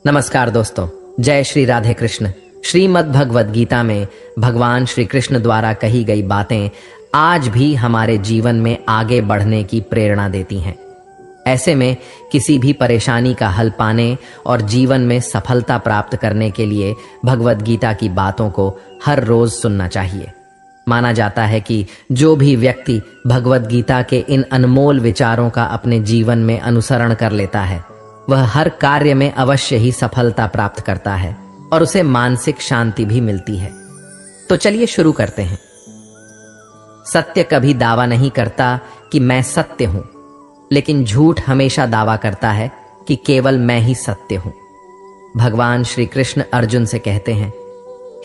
नमस्कार दोस्तों, जय श्री राधे कृष्ण। श्रीमद् भगवद गीता में भगवान श्री कृष्ण द्वारा कही गई बातें आज भी हमारे जीवन में आगे बढ़ने की प्रेरणा देती हैं। ऐसे में किसी भी परेशानी का हल पाने और जीवन में सफलता प्राप्त करने के लिए भगवद गीता की बातों को हर रोज सुनना चाहिए। माना जाता है कि जो भी व्यक्ति भगवद गीता के इन अनमोल विचारों का अपने जीवन में अनुसरण कर लेता है, वह हर कार्य में अवश्य ही सफलता प्राप्त करता है और उसे मानसिक शांति भी मिलती है। तो चलिए शुरू करते हैं। सत्य कभी दावा नहीं करता कि मैं सत्य हूं, लेकिन झूठ हमेशा दावा करता है कि केवल मैं ही सत्य हूं। भगवान श्री कृष्ण अर्जुन से कहते हैं,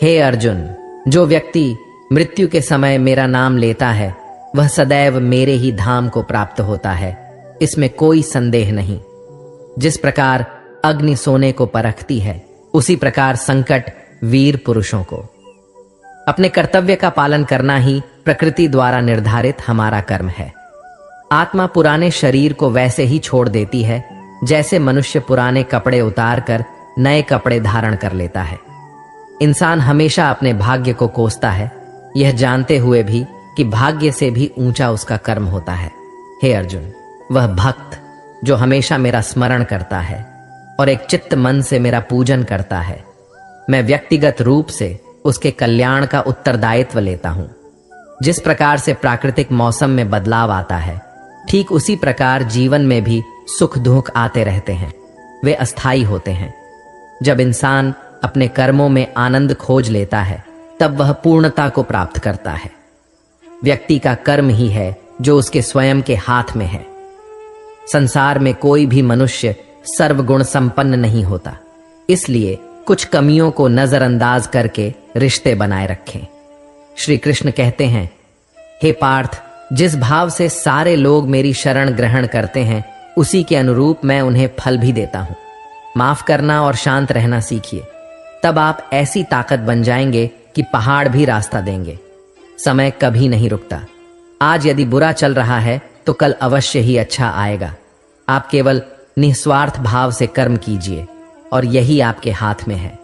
हे अर्जुन, जो व्यक्ति मृत्यु के समय मेरा नाम लेता है वह सदैव मेरे ही धाम को प्राप्त होता है, इसमें कोई संदेह नहीं। जिस प्रकार अग्नि सोने को परखती है, उसी प्रकार संकट वीर पुरुषों को। अपने कर्तव्य का पालन करना ही प्रकृति द्वारा निर्धारित हमारा कर्म है। आत्मा पुराने शरीर को वैसे ही छोड़ देती है जैसे मनुष्य पुराने कपड़े उतारकर नए कपड़े धारण कर लेता है। इंसान हमेशा अपने भाग्य को कोसता है, यह जानते हुए भी कि भाग्य से भी ऊंचा उसका कर्म होता है। हे अर्जुन, वह भक्त जो हमेशा मेरा स्मरण करता है और एक चित्त मन से मेरा पूजन करता है, मैं व्यक्तिगत रूप से उसके कल्याण का उत्तरदायित्व लेता हूं। जिस प्रकार से प्राकृतिक मौसम में बदलाव आता है, ठीक उसी प्रकार जीवन में भी सुख दुख आते रहते हैं, वे अस्थायी होते हैं। जब इंसान अपने कर्मों में आनंद खोज लेता है, तब वह पूर्णता को प्राप्त करता है। व्यक्ति का कर्म ही है जो उसके स्वयं के हाथ में है। संसार में कोई भी मनुष्य सर्वगुण संपन्न नहीं होता, इसलिए कुछ कमियों को नजरअंदाज करके रिश्ते बनाए रखें। श्री कृष्ण कहते हैं, हे पार्थ, जिस भाव से सारे लोग मेरी शरण ग्रहण करते हैं, उसी के अनुरूप मैं उन्हें फल भी देता हूं। माफ करना और शांत रहना सीखिए, तब आप ऐसी ताकत बन जाएंगे कि पहाड़ भी रास्ता देंगे। समय कभी नहीं रुकता। आज यदि बुरा चल रहा है तो कल अवश्य ही अच्छा आएगा। आप केवल निस्वार्थ भाव से कर्म कीजिए और यही आपके हाथ में है।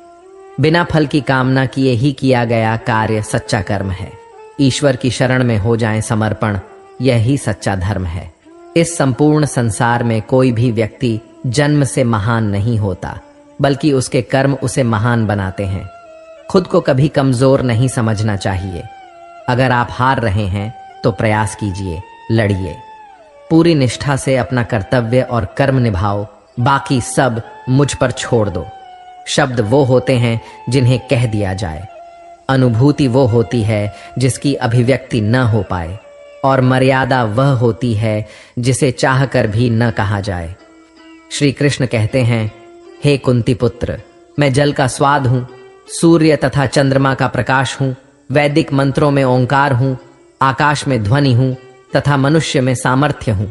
बिना फल की कामना किए ही किया गया कार्य सच्चा कर्म है। ईश्वर की शरण में हो जाएं समर्पण, यही सच्चा धर्म है। इस संपूर्ण संसार में कोई भी व्यक्ति जन्म से महान नहीं होता, बल्कि उसके कर्म उसे महान बनाते हैं। खुद को कभी कमजोर नहीं समझना चाहिए। अगर आप हार रहे हैं तो प्रयास कीजिए, लड़िए। पूरी निष्ठा से अपना कर्तव्य और कर्म निभाओ, बाकी सब मुझ पर छोड़ दो। शब्द वो होते हैं जिन्हें कह दिया जाए, अनुभूति वो होती है जिसकी अभिव्यक्ति न हो पाए, और मर्यादा वह होती है जिसे चाहकर भी न कहा जाए। श्री कृष्ण कहते हैं, हे कुंती पुत्र, मैं जल का स्वाद हूं, सूर्य तथा चंद्रमा का प्रकाश हूं, वैदिक मंत्रों में ओंकार हूं, आकाश में ध्वनि हूं तथा मनुष्य में सामर्थ्य हूं।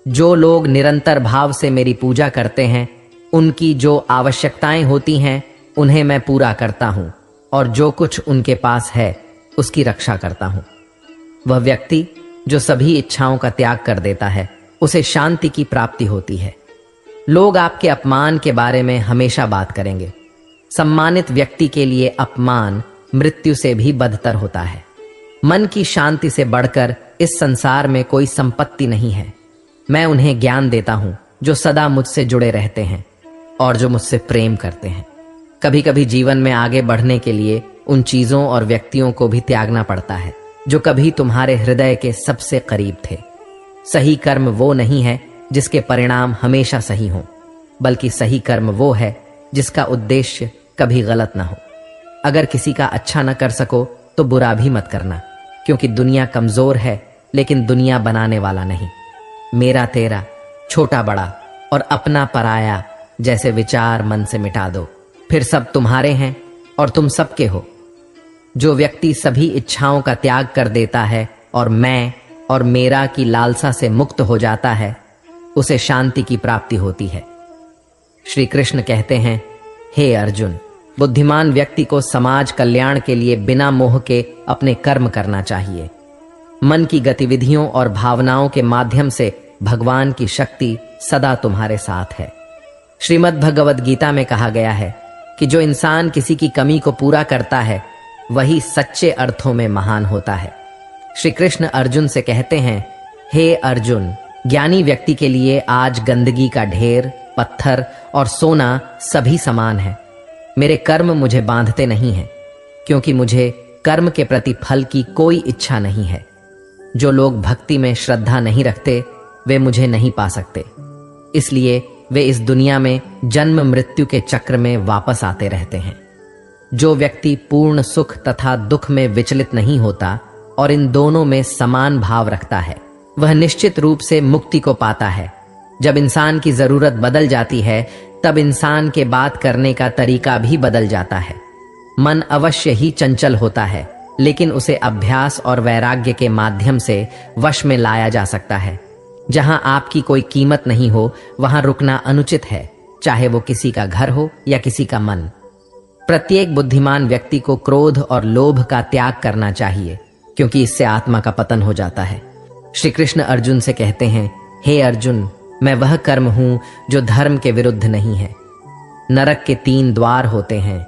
जो लोग निरंतर भाव से मेरी पूजा करते हैं, उनकी जो आवश्यकताएं होती हैं उन्हें मैं पूरा करता हूं, और जो कुछ उनके पास है उसकी रक्षा करता हूं। वह व्यक्ति जो सभी इच्छाओं का त्याग कर देता है, उसे शांति की प्राप्ति होती है। लोग आपके अपमान के बारे में हमेशा बात करेंगे। सम्मानित व्यक्ति के लिए अपमान मृत्यु से भी बदतर होता है। मन की शांति से बढ़कर इस संसार में कोई संपत्ति नहीं है। मैं उन्हें ज्ञान देता हूं जो सदा मुझसे जुड़े रहते हैं और जो मुझसे प्रेम करते हैं। कभी कभी जीवन में आगे बढ़ने के लिए उन चीजों और व्यक्तियों को भी त्यागना पड़ता है जो कभी तुम्हारे हृदय के सबसे करीब थे। सही कर्म वो नहीं है जिसके परिणाम हमेशा सही हों, बल्कि सही कर्म वो है जिसका उद्देश्य कभी गलत ना हो। अगर किसी का अच्छा न कर सको तो बुरा भी मत करना, क्योंकि दुनिया कमजोर है लेकिन दुनिया बनाने वाला नहीं। मेरा तेरा, छोटा बड़ा और अपना पराया जैसे विचार मन से मिटा दो, फिर सब तुम्हारे हैं और तुम सबके हो। जो व्यक्ति सभी इच्छाओं का त्याग कर देता है और मैं और मेरा की लालसा से मुक्त हो जाता है, उसे शांति की प्राप्ति होती है। श्री कृष्ण कहते हैं, हे अर्जुन, बुद्धिमान व्यक्ति को समाज कल्याण के लिए बिना मोह के अपने कर्म करना चाहिए। मन की गतिविधियों और भावनाओं के माध्यम से भगवान की शक्ति सदा तुम्हारे साथ है। श्रीमद् भगवद गीता में कहा गया है कि जो इंसान किसी की कमी को पूरा करता है वही सच्चे अर्थों में महान होता है। श्री कृष्ण अर्जुन से कहते हैं, हे अर्जुन, ज्ञानी व्यक्ति के लिए आज गंदगी का ढेर, पत्थर और सोना सभी समान है। मेरे कर्म मुझे बांधते नहीं हैं, क्योंकि मुझे कर्म के प्रति फल की कोई इच्छा नहीं है। जो लोग भक्ति में श्रद्धा नहीं रखते वे मुझे नहीं पा सकते, इसलिए वे इस दुनिया में जन्म मृत्यु के चक्र में वापस आते रहते हैं। जो व्यक्ति पूर्ण सुख तथा दुख में विचलित नहीं होता और इन दोनों में समान भाव रखता है, वह निश्चित रूप से मुक्ति को पाता है। जब इंसान की जरूरत बदल जाती है तब इंसान के बात करने का तरीका भी बदल जाता है। मन अवश्य ही चंचल होता है, लेकिन उसे अभ्यास और वैराग्य के माध्यम से वश में लाया जा सकता है। जहां आपकी कोई कीमत नहीं हो वहां रुकना अनुचित है, चाहे वो किसी का घर हो या किसी का मन। प्रत्येक बुद्धिमान व्यक्ति को क्रोध और लोभ का त्याग करना चाहिए, क्योंकि इससे आत्मा का पतन हो जाता है। श्री कृष्ण अर्जुन से कहते हैं, हे अर्जुन, मैं वह कर्म हूं जो धर्म के विरुद्ध नहीं है। नरक के 3 द्वार होते हैं,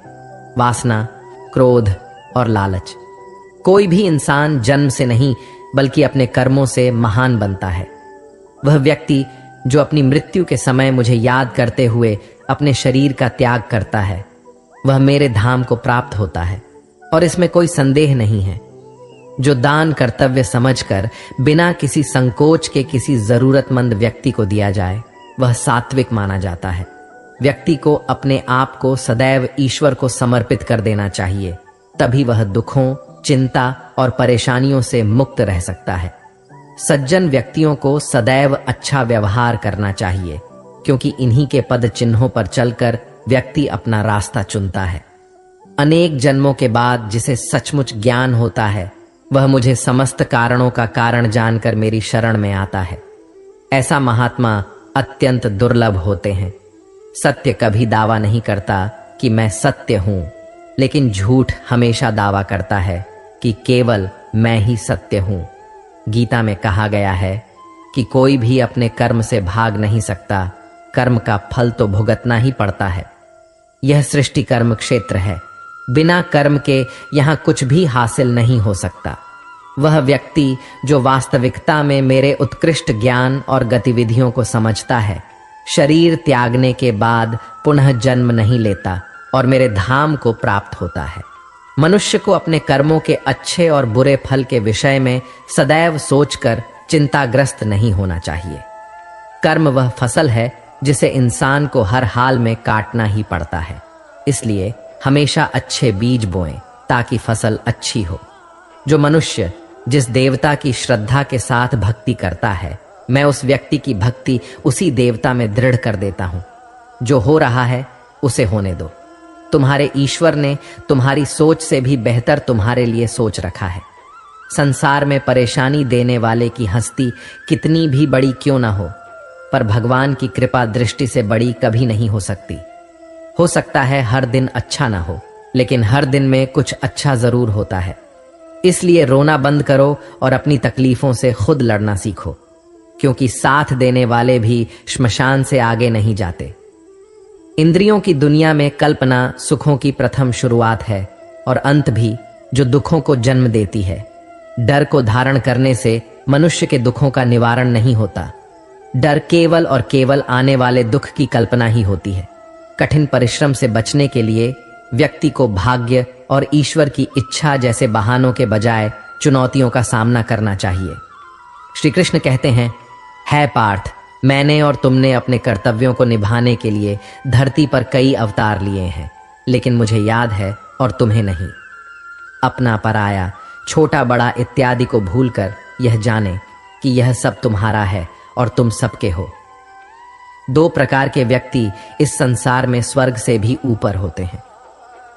वासना, क्रोध और लालच। कोई भी इंसान जन्म से नहीं बल्कि अपने कर्मों से महान बनता है। वह व्यक्ति जो अपनी मृत्यु के समय मुझे याद करते हुए अपने शरीर का त्याग करता है, वह मेरे धाम को प्राप्त होता है, और इसमें कोई संदेह नहीं है। जो दान कर्तव्य समझकर बिना किसी संकोच के किसी जरूरतमंद व्यक्ति को दिया जाए, वह सात्विक माना जाता है। व्यक्ति को अपने आप को सदैव ईश्वर को समर्पित कर देना चाहिए, तभी वह दुखों, चिंता और परेशानियों से मुक्त रह सकता है। सज्जन व्यक्तियों को सदैव अच्छा व्यवहार करना चाहिए, क्योंकि इन्हीं के पद चिन्हों पर चलकर व्यक्ति अपना रास्ता चुनता है। अनेक जन्मों के बाद जिसे सचमुच ज्ञान होता है, वह मुझे समस्त कारणों का कारण जानकर मेरी शरण में आता है। ऐसा महात्मा अत्यंत दुर्लभ होते हैं। सत्य कभी दावा नहीं करता कि मैं सत्य हूं, लेकिन झूठ हमेशा दावा करता है कि केवल मैं ही सत्य हूं। गीता में कहा गया है कि कोई भी अपने कर्म से भाग नहीं सकता, कर्म का फल तो भुगतना ही पड़ता है। यह सृष्टि कर्म क्षेत्र है, बिना कर्म के यहां कुछ भी हासिल नहीं हो सकता। वह व्यक्ति जो वास्तविकता में मेरे उत्कृष्ट ज्ञान और गतिविधियों को समझता है, शरीर त्यागने के बाद पुनः जन्म नहीं लेता और मेरे धाम को प्राप्त होता है। मनुष्य को अपने कर्मों के अच्छे और बुरे फल के विषय में सदैव सोचकर चिंताग्रस्त नहीं होना चाहिए। कर्म वह फसल है जिसे इंसान को हर हाल में काटना ही पड़ता है, इसलिए हमेशा अच्छे बीज बोएं ताकि फसल अच्छी हो। जो मनुष्य जिस देवता की श्रद्धा के साथ भक्ति करता है, मैं उस व्यक्ति की भक्ति उसी देवता में दृढ़ कर देता हूं। जो हो रहा है उसे होने दो। तुम्हारे ईश्वर ने तुम्हारी सोच से भी बेहतर तुम्हारे लिए सोच रखा है। संसार में परेशानी देने वाले की हस्ती कितनी भी बड़ी क्यों ना हो, पर भगवान की कृपा दृष्टि से बड़ी कभी नहीं हो सकती। हो सकता है हर दिन अच्छा ना हो, लेकिन हर दिन में कुछ अच्छा जरूर होता है। इसलिए रोना बंद करो और अपनी तकलीफों से खुद लड़ना सीखो, क्योंकि साथ देने वाले भी श्मशान से आगे नहीं जाते। इंद्रियों की दुनिया में कल्पना सुखों की प्रथम शुरुआत है और अंत भी, जो दुखों को जन्म देती है। डर को धारण करने से मनुष्य के दुखों का निवारण नहीं होता। डर केवल और केवल आने वाले दुख की कल्पना ही होती है। कठिन परिश्रम से बचने के लिए व्यक्ति को भाग्य और ईश्वर की इच्छा जैसे बहानों के बजाय चुनौतियों का सामना करना चाहिए। श्री कृष्ण कहते हैं, है पार्थ, मैंने और तुमने अपने कर्तव्यों को निभाने के लिए धरती पर कई अवतार लिए हैं, लेकिन मुझे याद है और तुम्हें नहीं। अपना पराया, छोटा बड़ा इत्यादि को भूलकर यह जाने कि यह सब तुम्हारा है और तुम सबके हो। 2 प्रकार के व्यक्ति इस संसार में स्वर्ग से भी ऊपर होते हैं।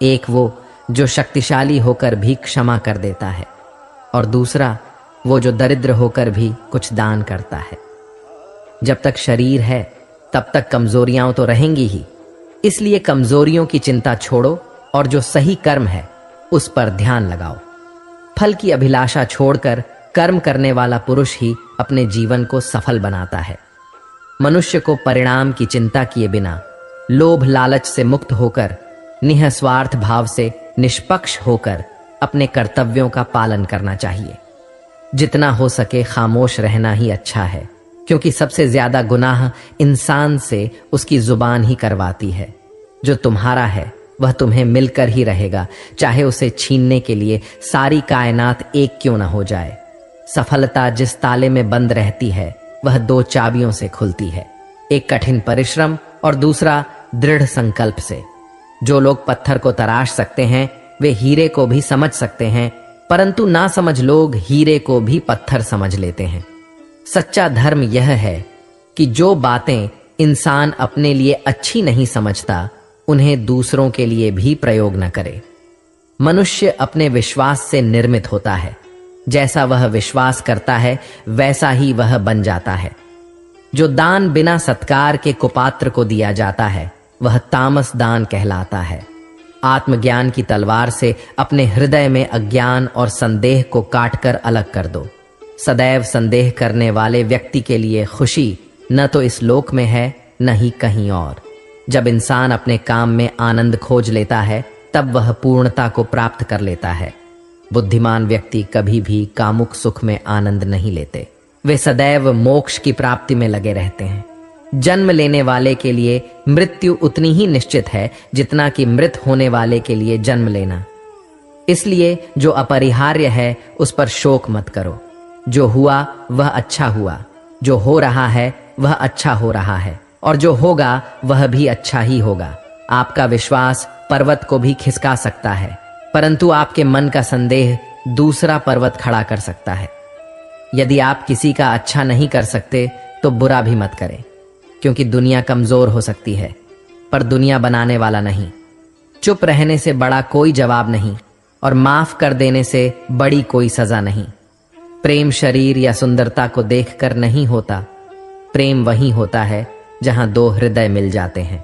एक वो जो शक्तिशाली होकर भी क्षमा कर देता है, और दूसरा वो जो दरिद्र होकर भी कुछ दान करता है। जब तक शरीर है तब तक कमजोरियां तो रहेंगी ही, इसलिए कमजोरियों की चिंता छोड़ो और जो सही कर्म है उस पर ध्यान लगाओ। फल की अभिलाषा छोड़कर कर्म करने वाला पुरुष ही अपने जीवन को सफल बनाता है। मनुष्य को परिणाम की चिंता किए बिना लोभ लालच से मुक्त होकर, निःस्वार्थ भाव से निष्पक्ष होकर अपने कर्तव्यों का पालन करना चाहिए। जितना हो सके खामोश रहना ही अच्छा है, क्योंकि सबसे ज्यादा गुनाह इंसान से उसकी जुबान ही करवाती है। जो तुम्हारा है वह तुम्हें मिलकर ही रहेगा, चाहे उसे छीनने के लिए सारी कायनात एक क्यों न हो जाए। सफलता जिस ताले में बंद रहती है वह 2 चाबियों से खुलती है, एक कठिन परिश्रम और दूसरा दृढ़ संकल्प से। जो लोग पत्थर को तराश सकते हैं वे हीरे को भी समझ सकते हैं, परंतु ना समझ लोग हीरे को भी पत्थर समझ लेते हैं। सच्चा धर्म यह है कि जो बातें इंसान अपने लिए अच्छी नहीं समझता उन्हें दूसरों के लिए भी प्रयोग न करे। मनुष्य अपने विश्वास से निर्मित होता है, जैसा वह विश्वास करता है वैसा ही वह बन जाता है। जो दान बिना सत्कार के कुपात्र को दिया जाता है वह तामस दान कहलाता है। आत्मज्ञान की तलवार से अपने हृदय में अज्ञान और संदेह को काटकर अलग कर दो। सदैव संदेह करने वाले व्यक्ति के लिए खुशी न तो इस लोक में है न ही कहीं और। जब इंसान अपने काम में आनंद खोज लेता है तब वह पूर्णता को प्राप्त कर लेता है। बुद्धिमान व्यक्ति कभी भी कामुक सुख में आनंद नहीं लेते, वे सदैव मोक्ष की प्राप्ति में लगे रहते हैं। जन्म लेने वाले के लिए मृत्यु उतनी ही निश्चित है जितना कि मृत होने वाले के लिए जन्म लेना। इसलिए जो अपरिहार्य है उस पर शोक मत करो। जो हुआ वह अच्छा हुआ, जो हो रहा है वह अच्छा हो रहा है, और जो होगा वह भी अच्छा ही होगा। आपका विश्वास पर्वत को भी खिसका सकता है, परंतु आपके मन का संदेह दूसरा पर्वत खड़ा कर सकता है। यदि आप किसी का अच्छा नहीं कर सकते तो बुरा भी मत करें, क्योंकि दुनिया कमजोर हो सकती है पर दुनिया बनाने वाला नहीं। चुप रहने से बड़ा कोई जवाब नहीं और माफ कर देने से बड़ी कोई सजा नहीं। प्रेम शरीर या सुंदरता को देखकर नहीं होता, प्रेम वहीं होता है जहां 2 हृदय मिल जाते हैं।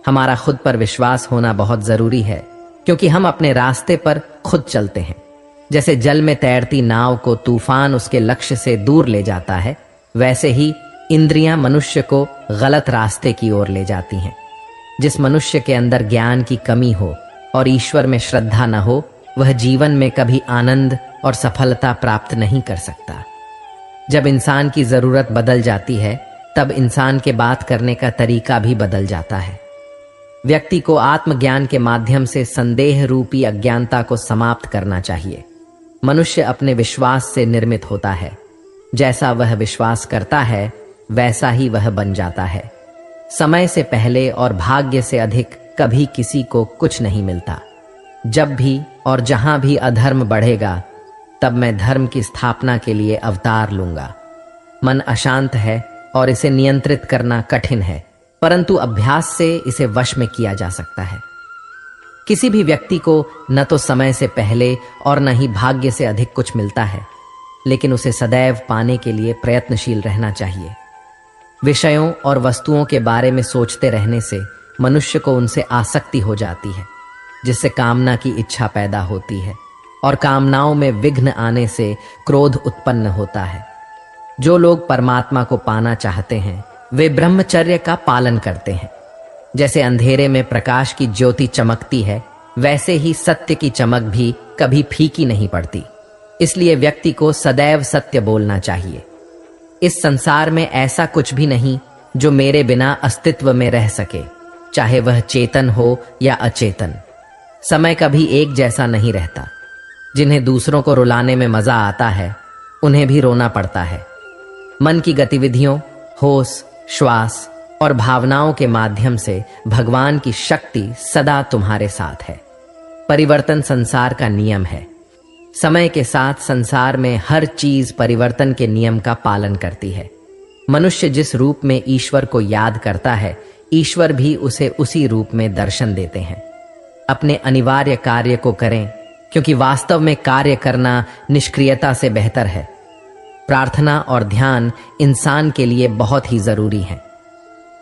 हमारा खुद पर विश्वास होना बहुत जरूरी है, क्योंकि हम अपने रास्ते पर खुद चलते हैं। जैसे जल में तैरती नाव को तूफान उसके लक्ष्य से दूर ले जाता है, वैसे ही इंद्रियां मनुष्य को गलत रास्ते की ओर ले जाती हैं। जिस मनुष्य के अंदर ज्ञान की कमी हो और ईश्वर में श्रद्धा न हो वह जीवन में कभी आनंद और सफलता प्राप्त नहीं कर सकता। जब इंसान की जरूरत बदल जाती है तब इंसान के बात करने का तरीका भी बदल जाता है। व्यक्ति को आत्मज्ञान के माध्यम से संदेह रूपी अज्ञानता को समाप्त करना चाहिए। मनुष्य अपने विश्वास से निर्मित होता है, जैसा वह विश्वास करता है वैसा ही वह बन जाता है। समय से पहले और भाग्य से अधिक कभी किसी को कुछ नहीं मिलता। जब भी और जहां भी अधर्म बढ़ेगा तब मैं धर्म की स्थापना के लिए अवतार लूंगा। मन अशांत है और इसे नियंत्रित करना कठिन है, परंतु अभ्यास से इसे वश में किया जा सकता है। किसी भी व्यक्ति को न तो समय से पहले और न ही भाग्य से अधिक कुछ मिलता है, लेकिन उसे सदैव पाने के लिए प्रयत्नशील रहना चाहिए। विषयों और वस्तुओं के बारे में सोचते रहने से मनुष्य को उनसे आसक्ति हो जाती है, जिससे कामना की इच्छा पैदा होती है और कामनाओं में विघ्न आने से क्रोध उत्पन्न होता है। जो लोग परमात्मा को पाना चाहते हैं वे ब्रह्मचर्य का पालन करते हैं। जैसे अंधेरे में प्रकाश की ज्योति चमकती है, वैसे ही सत्य की चमक भी कभी फीकी नहीं पड़ती। इसलिए व्यक्ति को सदैव सत्य बोलना चाहिए। इस संसार में ऐसा कुछ भी नहीं जो मेरे बिना अस्तित्व में रह सके, चाहे वह चेतन हो या अचेतन। समय कभी एक जैसा नहीं रहता। जिन्हें दूसरों को रुलाने में मजा आता है उन्हें भी रोना पड़ता है। मन की गतिविधियों, होश, श्वास और भावनाओं के माध्यम से भगवान की शक्ति सदा तुम्हारे साथ है। परिवर्तन संसार का नियम है। समय के साथ संसार में हर चीज परिवर्तन के नियम का पालन करती है। मनुष्य जिस रूप में ईश्वर को याद करता है, ईश्वर भी उसे उसी रूप में दर्शन देते हैं। अपने अनिवार्य कार्य को करें, क्योंकि वास्तव में कार्य करना निष्क्रियता से बेहतर है। प्रार्थना और ध्यान इंसान के लिए बहुत ही जरूरी है।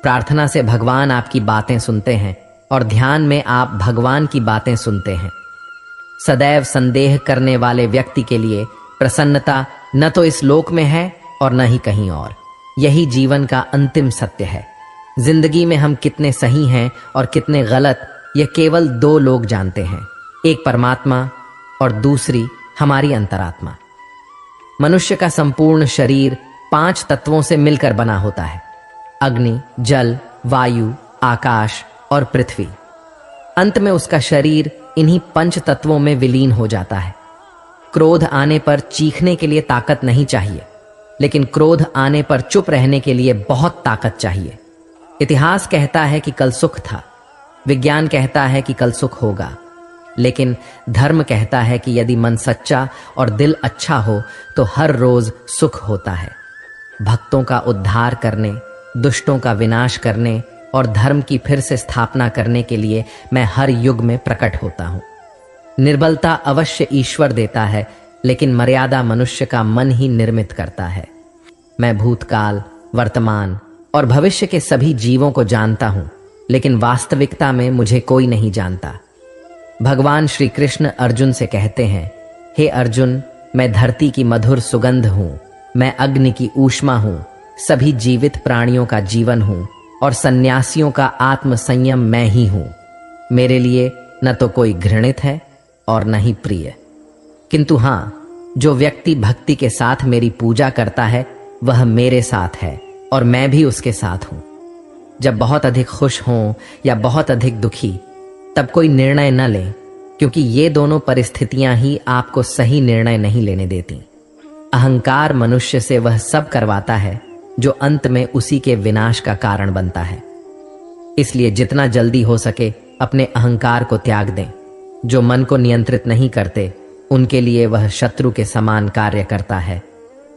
प्रार्थना से भगवान आपकी बातें सुनते हैं और ध्यान में आप भगवान की बातें सुनते हैं। सदैव संदेह करने वाले व्यक्ति के लिए प्रसन्नता न तो इस लोक में है और न ही कहीं और। यही जीवन का अंतिम सत्य है। जिंदगी में हम कितने सही हैं और कितने गलत, यह केवल दो लोग जानते हैं, एक परमात्मा और दूसरी हमारी अंतरात्मा। मनुष्य का संपूर्ण शरीर 5 तत्वों से मिलकर बना होता है: अग्नि, जल, वायु, आकाश और पृथ्वी। अंत में उसका शरीर इन्हीं 5 तत्वों में विलीन हो जाता है। क्रोध आने पर चीखने के लिए ताकत नहीं चाहिए, लेकिन क्रोध आने पर चुप रहने के लिए बहुत ताकत चाहिए। इतिहास कहता है कि कल सुख था, विज्ञान कहता है कि कल सुख होगा, लेकिन धर्म कहता है कि यदि मन सच्चा और दिल अच्छा हो तो हर रोज सुख होता है। भक्तों का उद्धार करने, दुष्टों का विनाश करने और धर्म की फिर से स्थापना करने के लिए मैं हर युग में प्रकट होता हूं। निर्बलता अवश्य ईश्वर देता है, लेकिन मर्यादा मनुष्य का मन ही निर्मित करता है। मैं भूतकाल, वर्तमान और भविष्य के सभी जीवों को जानता हूं, लेकिन वास्तविकता में मुझे कोई नहीं जानता। भगवान श्री कृष्ण अर्जुन से कहते हैं, हे अर्जुन, मैं धरती की मधुर सुगंध हूं, मैं अग्नि की ऊष्मा हूं, सभी जीवित प्राणियों का जीवन हूं और सन्यासियों का आत्म संयम मैं ही हूं। मेरे लिए न तो कोई घृणित है और न ही प्रिय, किंतु हां, जो व्यक्ति भक्ति के साथ मेरी पूजा करता है वह मेरे साथ है और मैं भी उसके साथ हूं। जब बहुत अधिक खुश हों या बहुत अधिक दुखी, तब कोई निर्णय न लें, क्योंकि ये दोनों परिस्थितियां ही आपको सही निर्णय नहीं लेने देती। अहंकार मनुष्य से वह सब करवाता है जो अंत में उसी के विनाश का कारण बनता है। इसलिए जितना जल्दी हो सके अपने अहंकार को त्याग दें। जो मन को नियंत्रित नहीं करते, उनके लिए वह शत्रु के समान कार्य करता है।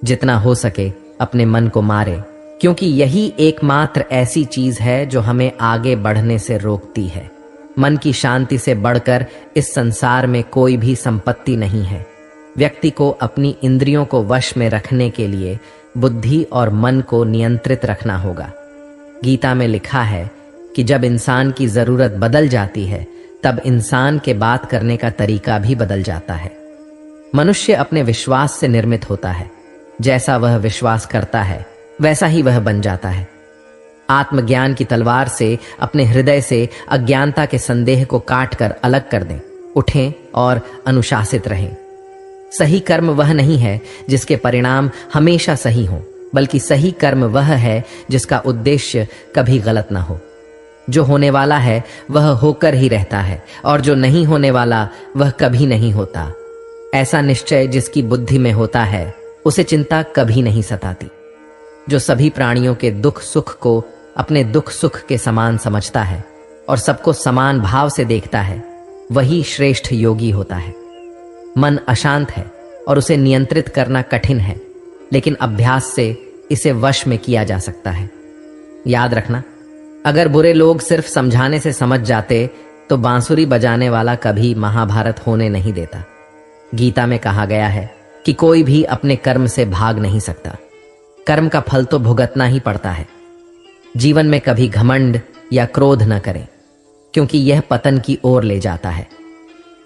जितना हो सके अपने मन को मारे, क्योंकि यही एकमात्र ऐसी चीज है जो हमें आगे बढ़ने से रोकती है। मन की शांति से बढ़कर इस संसार में कोई भी संपत्ति नहीं है। व्यक्ति को अपनी इंद्रियों को वश में रखने के लिए बुद्धि और मन को नियंत्रित रखना होगा। गीता में लिखा है कि जब इंसान की जरूरत बदल जाती है, तब इंसान के बात करने का तरीका भी बदल जाता है। मनुष्य अपने विश्वास से निर्मित होता है। जैसा वह विश्वास करता है वैसा ही वह बन जाता है। आत्मज्ञान की तलवार से अपने हृदय से अज्ञानता के संदेह को काटकर अलग कर दें। उठें और अनुशासित रहें। सही कर्म वह नहीं है जिसके परिणाम हमेशा सही हों, बल्कि सही कर्म वह है जिसका उद्देश्य कभी गलत ना हो। जो होने वाला है वह होकर ही रहता है, और जो नहीं होने वाला वह कभी नहीं होता। ऐसा निश्चय जिसकी बुद्धि में होता है, उसे चिंता कभी नहीं सताती। जो सभी प्राणियों के दुख सुख को अपने दुख सुख के समान समझता है और सबको समान भाव से देखता है, वही श्रेष्ठ योगी होता है। मन अशांत है और उसे नियंत्रित करना कठिन है, लेकिन अभ्यास से इसे वश में किया जा सकता है। याद रखना, अगर बुरे लोग सिर्फ समझाने से समझ जाते तो बांसुरी बजाने वाला कभी महाभारत होने नहीं देता। गीता में कहा गया है कि कोई भी अपने कर्म से भाग नहीं सकता। कर्म का फल तो भुगतना ही पड़ता है। जीवन में कभी घमंड या क्रोध न करें, क्योंकि यह पतन की ओर ले जाता है।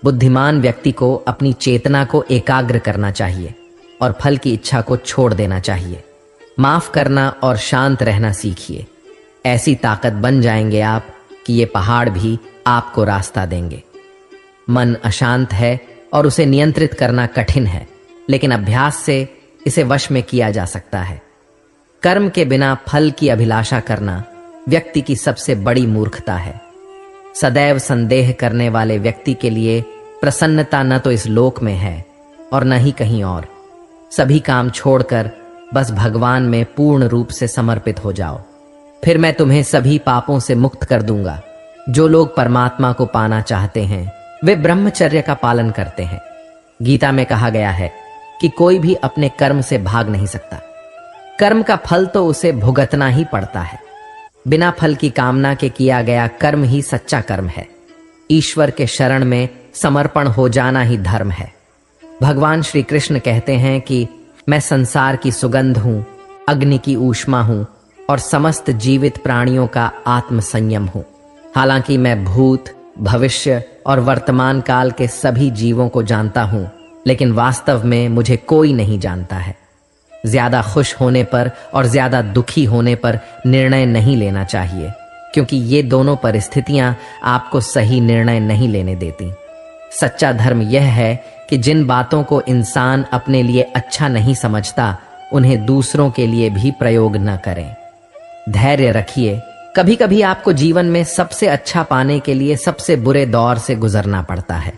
बुद्धिमान व्यक्ति को अपनी चेतना को एकाग्र करना चाहिए और फल की इच्छा को छोड़ देना चाहिए। माफ करना और शांत रहना सीखिए। ऐसी ताकत बन जाएंगे आप कि ये पहाड़ भी आपको रास्ता देंगे। मन अशांत है और उसे नियंत्रित करना कठिन है, लेकिन अभ्यास से इसे वश में किया जा सकता है। कर्म के बिना फल की अभिलाषा करना व्यक्ति की सबसे बड़ी मूर्खता है। सदैव संदेह करने वाले व्यक्ति के लिए प्रसन्नता न तो इस लोक में है और न ही कहीं और। सभी काम छोड़कर बस भगवान में पूर्ण रूप से समर्पित हो जाओ, फिर मैं तुम्हें सभी पापों से मुक्त कर दूंगा। जो लोग परमात्मा को पाना चाहते हैं वे ब्रह्मचर्य का पालन करते हैं। गीता में कहा गया है कि कोई भी अपने कर्म से भाग नहीं सकता। कर्म का फल तो उसे भुगतना ही पड़ता है। बिना फल की कामना के किया गया कर्म ही सच्चा कर्म है। ईश्वर के शरण में समर्पण हो जाना ही धर्म है। भगवान श्री कृष्ण कहते हैं कि मैं संसार की सुगंध हूं, अग्नि की ऊष्मा हूं और समस्त जीवित प्राणियों का आत्म संयम हूं। हालांकि मैं भूत, भविष्य और वर्तमान काल के सभी जीवों को जानता हूं, लेकिन वास्तव में मुझे कोई नहीं जानता है। ज्यादा खुश होने पर और ज्यादा दुखी होने पर निर्णय नहीं लेना चाहिए, क्योंकि ये दोनों परिस्थितियां आपको सही निर्णय नहीं लेने देती। सच्चा धर्म यह है कि जिन बातों को इंसान अपने लिए अच्छा नहीं समझता उन्हें दूसरों के लिए भी प्रयोग न करें। धैर्य रखिए। कभी कभी आपको जीवन में सबसे अच्छा पाने के लिए सबसे बुरे दौर से गुजरना पड़ता है।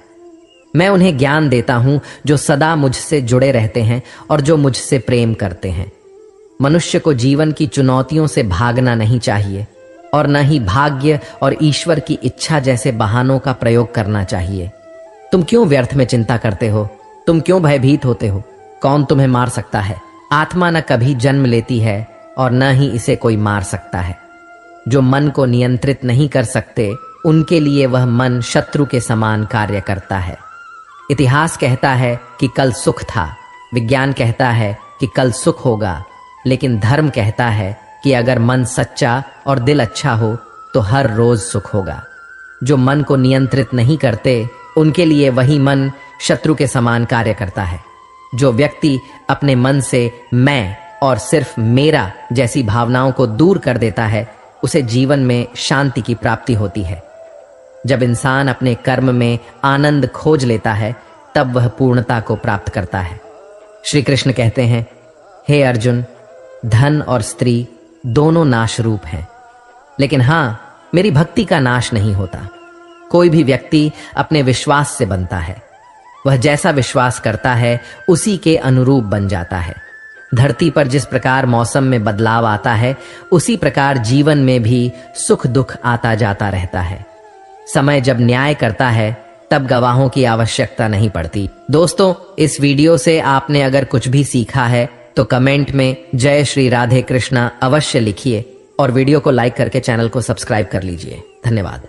मैं उन्हें ज्ञान देता हूं जो सदा मुझसे जुड़े रहते हैं और जो मुझसे प्रेम करते हैं। मनुष्य को जीवन की चुनौतियों से भागना नहीं चाहिए और न ही भाग्य और ईश्वर की इच्छा जैसे बहानों का प्रयोग करना चाहिए। तुम क्यों व्यर्थ में चिंता करते हो? तुम क्यों भयभीत होते हो? कौन तुम्हें मार सकता है? आत्मा न कभी जन्म लेती है और न ही इसे कोई मार सकता है। जो मन को नियंत्रित नहीं कर सकते उनके लिए वह मन शत्रु के समान कार्य करता है। इतिहास कहता है कि कल सुख था, विज्ञान कहता है कि कल सुख होगा, लेकिन धर्म कहता है कि अगर मन सच्चा और दिल अच्छा हो तो हर रोज सुख होगा। जो मन को नियंत्रित नहीं करते उनके लिए वही मन शत्रु के समान कार्य करता है। जो व्यक्ति अपने मन से मैं और सिर्फ मेरा जैसी भावनाओं को दूर कर देता है उसे जीवन में शांति की प्राप्ति होती है। जब इंसान अपने कर्म में आनंद खोज लेता है तब वह पूर्णता को प्राप्त करता है। श्री कृष्ण कहते हैं, हे अर्जुन, धन और स्त्री दोनों नाश रूप हैं, लेकिन हां, मेरी भक्ति का नाश नहीं होता। कोई भी व्यक्ति अपने विश्वास से बनता है। वह जैसा विश्वास करता है उसी के अनुरूप बन जाता है। धरती पर जिस प्रकार मौसम में बदलाव आता है उसी प्रकार जीवन में भी सुख दुख आता जाता रहता है। समय जब न्याय करता है तब गवाहों की आवश्यकता नहीं पड़ती। दोस्तों, इस वीडियो से आपने अगर कुछ भी सीखा है तो कमेंट में जय श्री राधे कृष्णा अवश्य लिखिए और वीडियो को लाइक करके चैनल को सब्सक्राइब कर लीजिए। धन्यवाद।